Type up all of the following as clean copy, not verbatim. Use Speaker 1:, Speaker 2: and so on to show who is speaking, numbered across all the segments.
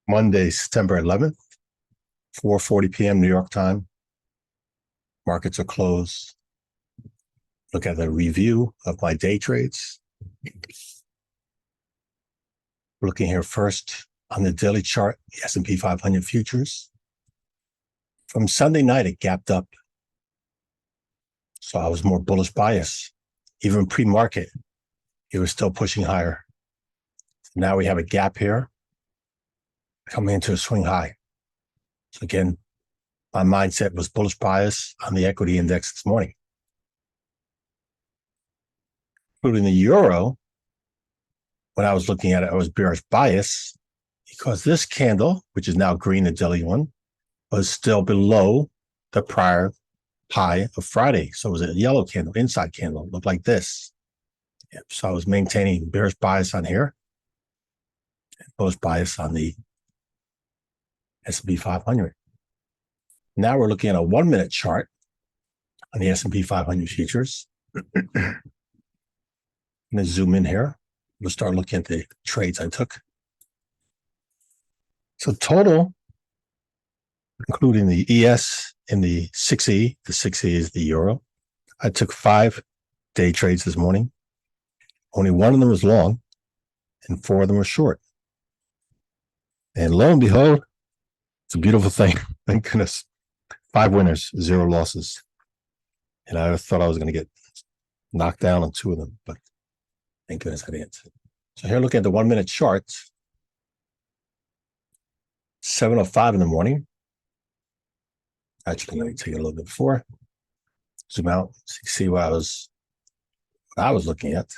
Speaker 1: Monday, September 11th, 4:40 p.m. New York time. Markets are closed. Look at the review of my day trades. Looking here first on the daily chart, the S&P 500 futures. From Sunday night, it gapped up. So I was more bullish bias. Even pre-market, it was still pushing higher. Now we have a gap here, coming into a swing high. So again, my mindset was bullish bias on the equity index this morning. Including the euro, when I was looking at it, I was bearish bias because this candle, which is now green, the daily one, was still below the prior high of Friday. So it was a yellow candle, inside candle, it looked like this. Yep. So I was maintaining bearish bias on here, and bullish bias on the S&P 500. Now we're looking at a 1-minute chart on the S&P 500 futures. I'm going to zoom in here. We'll start looking at the trades I took. So total, including the ES and the 6E, the 6E is the euro. I took 5 day trades this morning. Only 1 of them was long and 4 of them were short. And lo and behold, it's a beautiful thing. Thank goodness. 5 winners, 0 losses. And I thought I was going to get knocked down on 2 of them, but thank goodness I didn't. So here, look at the 1-minute chart. 7:05 in the morning. Actually, let me take it a little bit before. Zoom out, so you can see what I was looking at.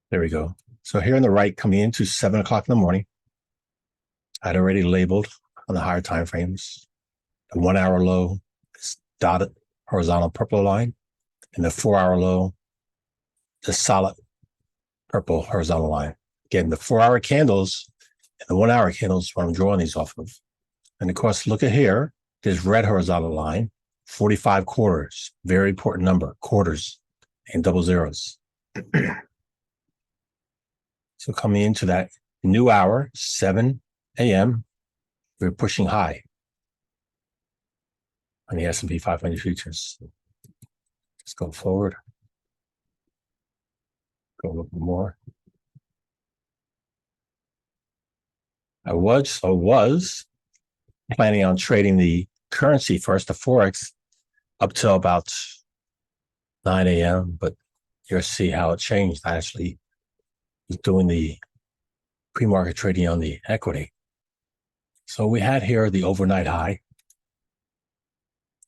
Speaker 1: There we go. So here on the right, coming into 7 o'clock in the morning, I'd already labeled on the higher time frames. The 1-hour low is dotted horizontal purple line, and the 4-hour low, the solid purple horizontal line. Again, the 4-hour candles and the 1-hour candles, what I'm drawing these off of. And of course, look at here, this red horizontal line, 45 quarters, very important number, quarters and double zeros. So coming into that new hour, 7 a.m., we're pushing high on the S&P 500 futures. Let's go forward. Go a little bit more. I was planning on trading the currency first, the Forex, up till about 9 a.m., but you'll see how it changed. I actually was doing the pre-market trading on the equity. So we had here the overnight high.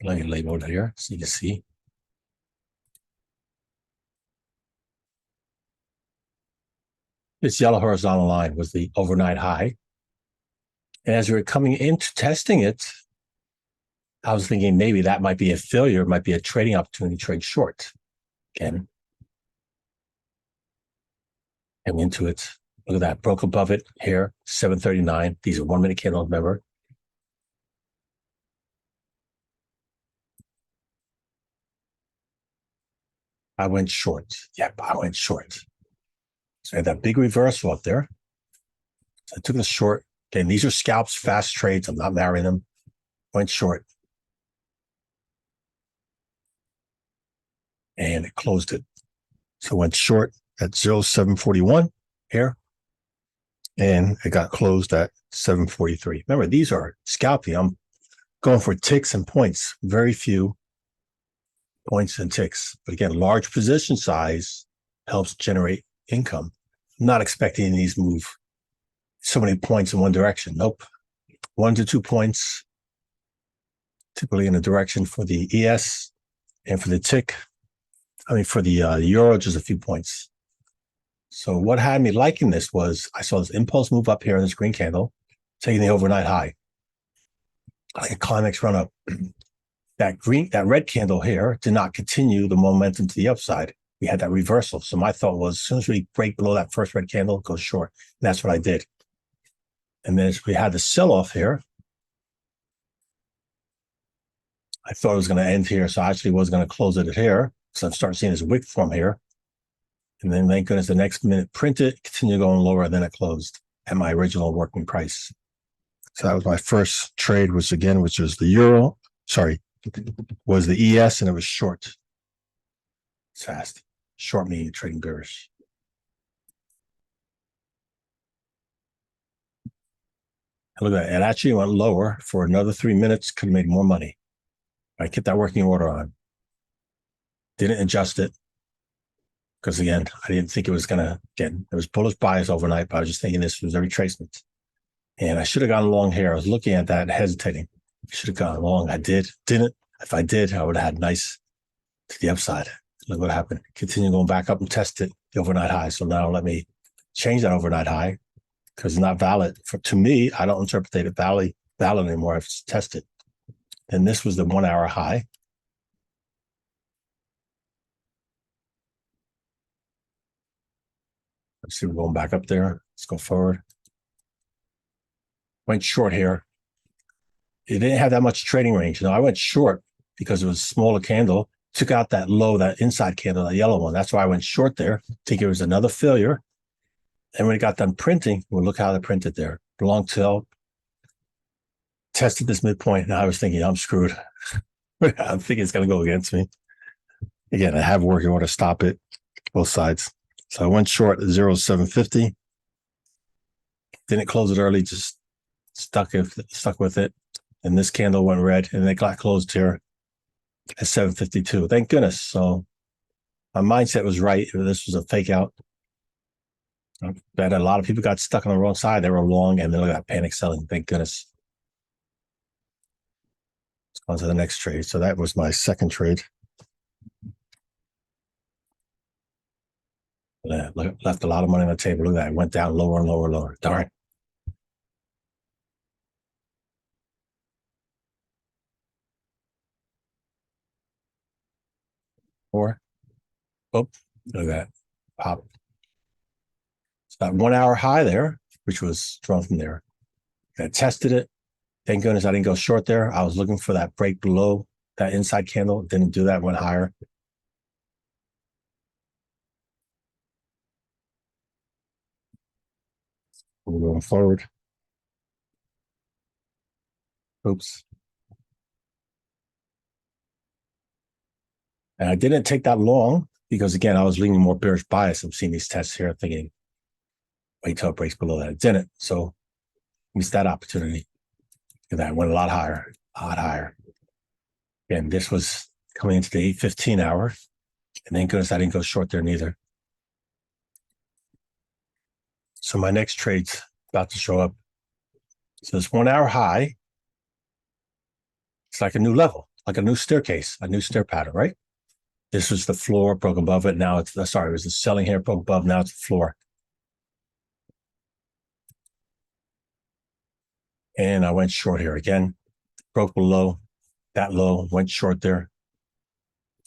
Speaker 1: Let me label it here so you can see. This yellow horizontal line was the overnight high. And as we were coming into testing it, I was thinking maybe that might be a failure, it might be a trading opportunity to trade short. Again, came into it. Look at that, broke above it here, 7:39. These are 1-minute candles, remember. I went short. Yep, I went short. So I had that big reversal up there. So I took the short. Okay, these are scalps, fast trades. I'm not marrying them. Went short. And it closed it. So went short at 0.741 here. And it got closed at 7.43. Remember, these are scalping. I'm going for ticks and points. Very few points and ticks. But again, large position size helps generate income. I'm not expecting these move so many points in one direction. Nope. 1 to 2 points, typically in a direction for the ES and for the tick. I mean, for the euro, just a few points. So what had me liking this was I saw this impulse move up here in this green candle, taking the overnight high, like a climax run up. That red candle here did not continue the momentum to the upside. We had that reversal. So my thought was, as soon as we break below that first red candle, go short. And that's what I did. And then as we had the sell-off here, I thought it was going to end here. So I actually was going to close it here. So I'm starting seeing this wick form here. And then thank goodness the next minute printed, continued going lower, and then it closed at my original working price. So that was my first trade, which was the euro, was the ES, and it was short. It's fast. Short meaning trading bearish. And look at that. It actually went lower for another 3 minutes, could have made more money. I kept that working order on. Didn't adjust it. Because again, I didn't think it was gonna there was bullish bias overnight, but I was just thinking this was a retracement. And I should have gone long here. I was looking at that, hesitating. I should have gone long. I didn't. If I did, I would have had nice to the upside. Look what happened. Continue going back up and test it, the overnight high. So now let me change that overnight high because it's not valid. To me, I don't interpret it valid anymore if it's tested. And this was the 1 hour high. Let's see, we're going back up there. Let's go forward. Went short here. It didn't have that much trading range. I went short because it was a smaller candle. Took out that low, that inside candle, that yellow one. That's why I went short there. Think it was another failure. And when it got done printing, well, look how they printed there. Long tail. Tested this midpoint. Now I was thinking, I'm screwed. I'm thinking it's going to go against me. Again, I have working order to stop it, both sides. So I went short at 0.750. Didn't close it early, just stuck with it. And this candle went red, and it got closed here at 7.52. Thank goodness. So my mindset was right. This was a fake out. I bet a lot of people got stuck on the wrong side. They were long, and then they got panic selling. Thank goodness. Let's go on to the next trade. So that was my second trade. Left a lot of money on the table. Look at that. It went down lower and lower and lower. Darn. Or, oh, look at that. Pop. It's that 1 hour high there, which was drawn from there. I tested it. Thank goodness I didn't go short there. I was looking for that break below that inside candle. Didn't do that, went higher. We're going forward. Oops. And I didn't take that long because, again, I was leaning more bearish bias. I'm seeing these tests here thinking, wait till it breaks below that. It didn't. So missed that opportunity. And that went a lot higher, And this was coming into the 8:15 hour. And thank goodness I didn't go short there neither. So my next trade's about to show up. So this 1 hour high, it's like a new level, like a new staircase, a new stair pattern, right? This was the floor, broke above it. Now it's, it was the selling here, broke above. Now it's the floor. And I went short here again, broke below that low, went short there.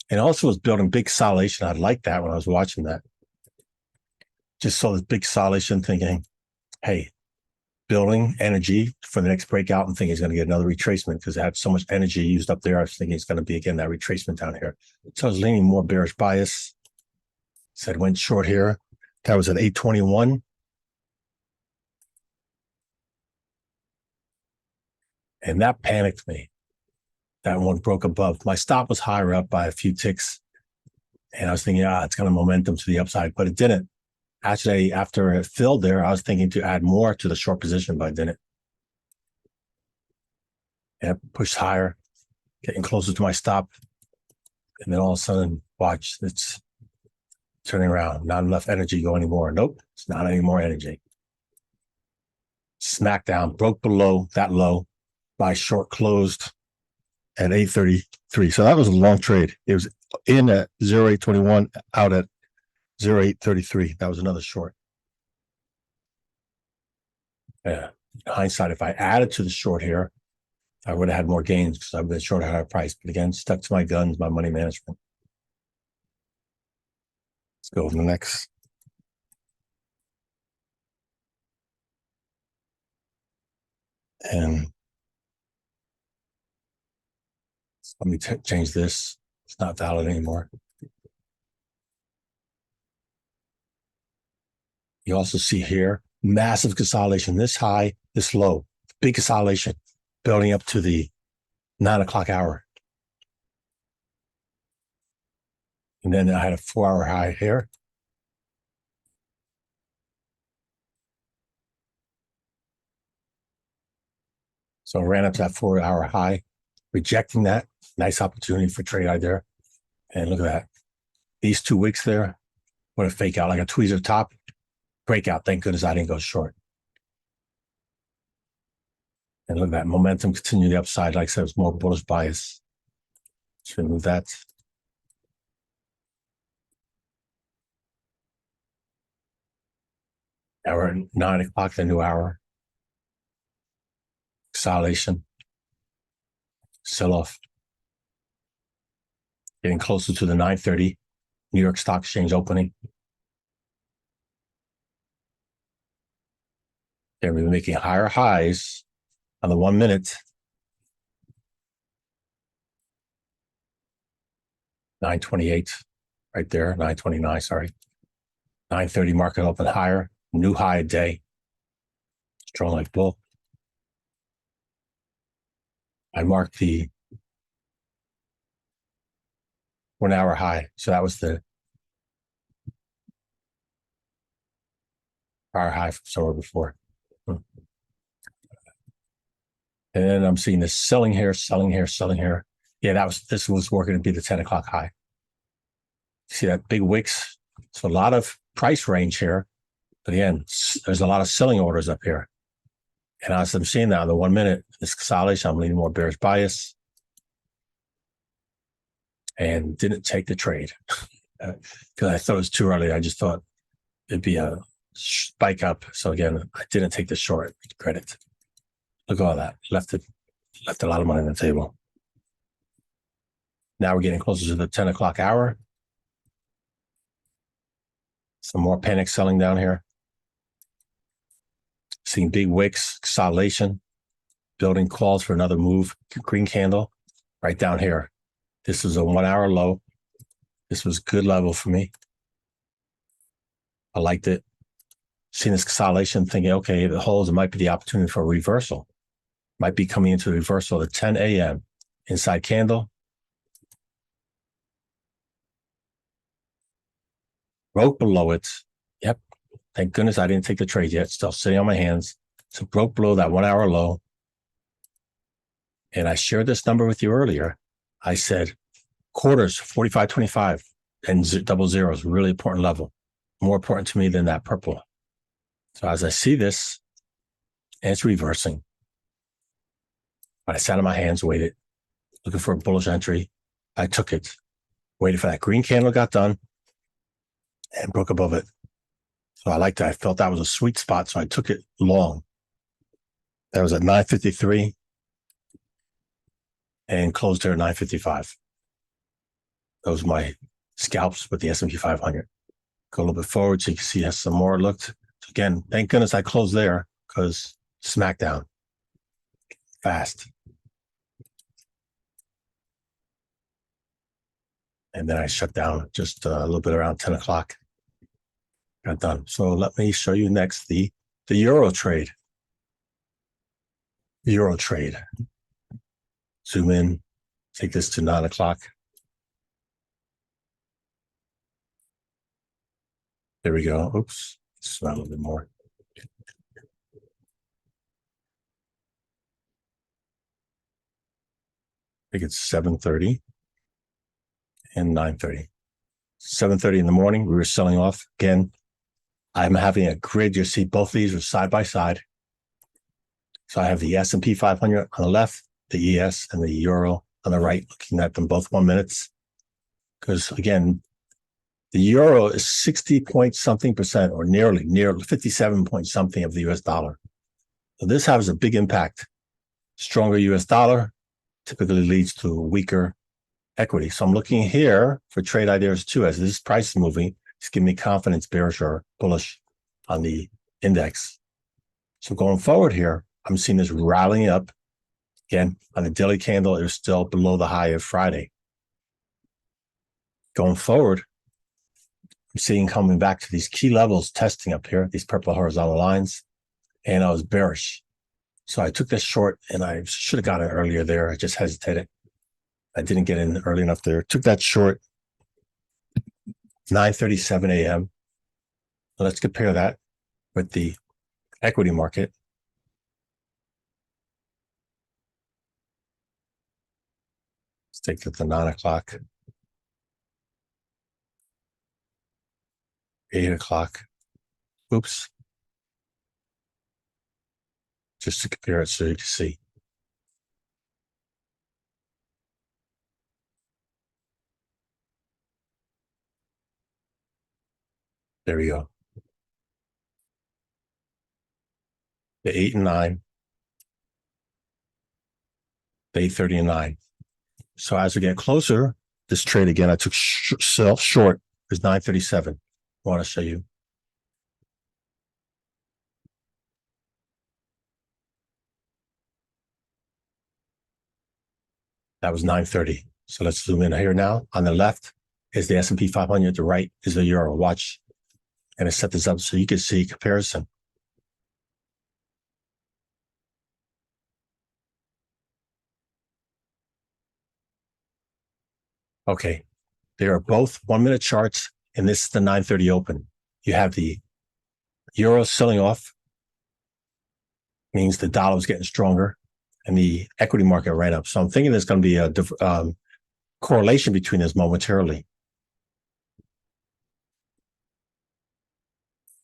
Speaker 1: And also was building big consolidation. I liked that when I was watching that. Just saw this big consolidation thinking, hey, building energy for the next breakout and thinking it's going to get another retracement because it had so much energy used up there. I was thinking it's going to be, again, that retracement down here. So I was leaning more bearish bias. Said went short here. That was at 8:21. And that panicked me. That one broke above. My stop was higher up by a few ticks. And I was thinking, it's going to momentum to the upside, but it didn't. Actually, after it filled there, I was thinking to add more to the short position, but I didn't. And it pushed higher, getting closer to my stop. And then all of a sudden, watch, it's turning around. Not enough energy go anymore. Nope, it's not any more energy. Smack down, broke below that low. My short closed at 8:33. So that was a long trade. It was in at 0.821, out at 0.833. That was another short. Yeah. In hindsight, if I added to the short here, I would have had more gains because I've been short at a higher price. But again, stuck to my guns, my money management. Let's go to the next. And let me change this. It's not valid anymore. You also see here, massive consolidation, this high, this low, big consolidation, building up to the 9 o'clock hour. And then I had a 4-hour high here. So I ran up to that 4-hour high, rejecting that. Nice opportunity for trade out there. And look at that. These 2 weeks there, what a fake out, like a tweezer top. Breakout. Thank goodness I didn't go short. And look at that momentum continue the upside. Like I said, it was more bullish bias. Let's remove that. Now we're at 9 o'clock, the new hour. Consolidation. Sell off. Getting closer to the 9:30 New York Stock Exchange opening. Okay, we're making higher highs on the 1 minute. 9:28 right there, 9:29, sorry. 9:30 market open higher, new high a day. Strong like bull. I marked the 1 hour high. So that was the prior high from somewhere before. And then I'm seeing this selling here, selling here, selling here. Yeah, this was working to be the 10 o'clock high. See that big wicks? So a lot of price range here. But again, there's a lot of selling orders up here. And as I'm seeing that on the 1 minute, this consolidation, I'm leaning more bearish bias. And didn't take the trade because I thought it was too early. I just thought it'd be a spike up. So again, I didn't take the short. Credit. Look at all that. Left a lot of money on the table. Now we're getting closer to the 10 o'clock hour. Some more panic selling down here. Seeing big wicks, consolidation, building calls for another move. Green candle right down here. This was a 1 hour low. This was good level for me. I liked it. Seeing this consolidation, thinking, okay, if it holds, it might be the opportunity for a reversal. Might be coming into a reversal at 10 a.m. Inside candle. Broke below it. Yep. Thank goodness I didn't take the trade yet. Still sitting on my hands. So broke below that 1 hour low. And I shared this number with you earlier. I said quarters, 45.25 and double zeros, really important level. More important to me than that purple. So as I see this, and it's reversing. But I sat on my hands, waited, looking for a bullish entry. I took it, waited for that green candle, got done, and broke above it. So I liked that. I felt that was a sweet spot, so I took it long. That was at 9:53 and closed there at 9:55. Those are my scalps with the S&P 500. Go a little bit forward so you can see has some more looked. Again, thank goodness I closed there because smackdown fast. And then I shut down just a little bit around 10 o'clock. Got done. So let me show you next the Euro trade. Euro trade. Zoom in, take this to 9 o'clock. There we go. Oops, it's not a little bit more. I think it's 7:30 and 9:30. 7:30 in the morning, we were selling off. Again, I'm having a grid. You see both of these are side by side. So I have the S&P 500 on the left, the ES and the Euro on the right, looking at them both 1 minutes. Because again, the Euro is 60 point something percent or nearly 57 point something of the US dollar. So this has a big impact. Stronger US dollar typically leads to weaker equity. So I'm looking here for trade ideas too, as this price is moving. It's giving me confidence, bearish or bullish on the index. So going forward here, I'm seeing this rallying up. Again, on the daily candle, it was still below the high of Friday. Going forward, I'm seeing coming back to these key levels testing up here, these purple horizontal lines, and I was bearish. So I took this short and I should have got it earlier there. I just hesitated. I didn't get in early enough there. Took that short 9:37 a.m. Let's compare that with the equity market. Let's take it to 9 o'clock, 8 o'clock. Oops. Just to compare it so you can see. There we go. The 8 and 9, the 8:30 and 9. So as we get closer, this trade again, I took self short is 9:37. I want to show you. That was 9:30. So let's zoom in here now. On the left is the S&P 500. The right is the euro. Watch. And I set this up so you can see comparison. Okay. They are both 1 minute charts, and this is the 9:30 open. You have the euro selling off, means the dollar was getting stronger, and the equity market ran up. So I'm thinking there's going to be a correlation between this momentarily.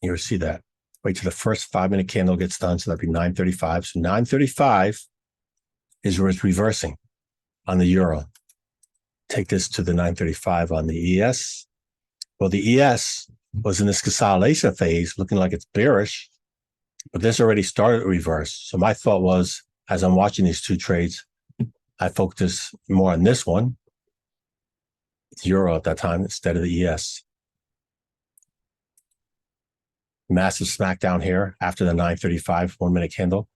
Speaker 1: You'll see that. Wait till the first 5 minute candle gets done. So that'd be 9:35. So 9:35 is where it's reversing on the euro. Take this to the 9:35 on the ES. Well, the ES was in this consolidation phase, looking like it's bearish, but this already started to reverse. So my thought was, as I'm watching these two trades, I focus more on this one, the euro at that time, instead of the ES. Massive smackdown here after the 9:35 1 minute candle.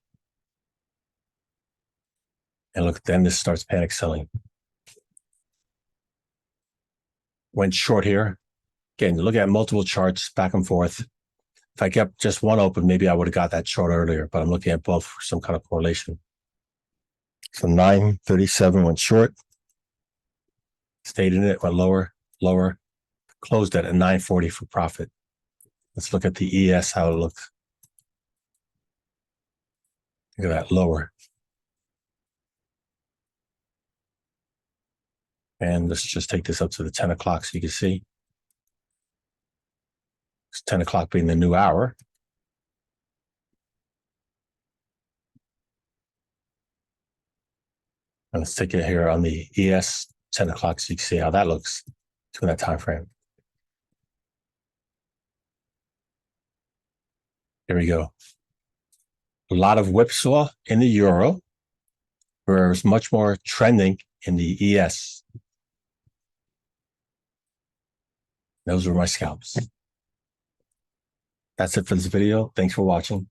Speaker 1: And look, then this starts panic selling. Went short here. Again, look at multiple charts back and forth. If I kept just one open, maybe I would have got that short earlier, but I'm looking at both for some kind of correlation. So 9:37 went short. Stayed in it, went lower, lower. Closed at 9:40 for profit. Let's look at the ES, how it looks. Look at that, lower. And let's just take this up to the 10 o'clock so you can see. It's 10 o'clock being the new hour. And let's take it here on the ES 10 o'clock so you can see how that looks between that time frame. Here we go. A lot of whipsaw in the euro, whereas much more trending in the ES. Those were my scalps. That's it for this video. Thanks for watching.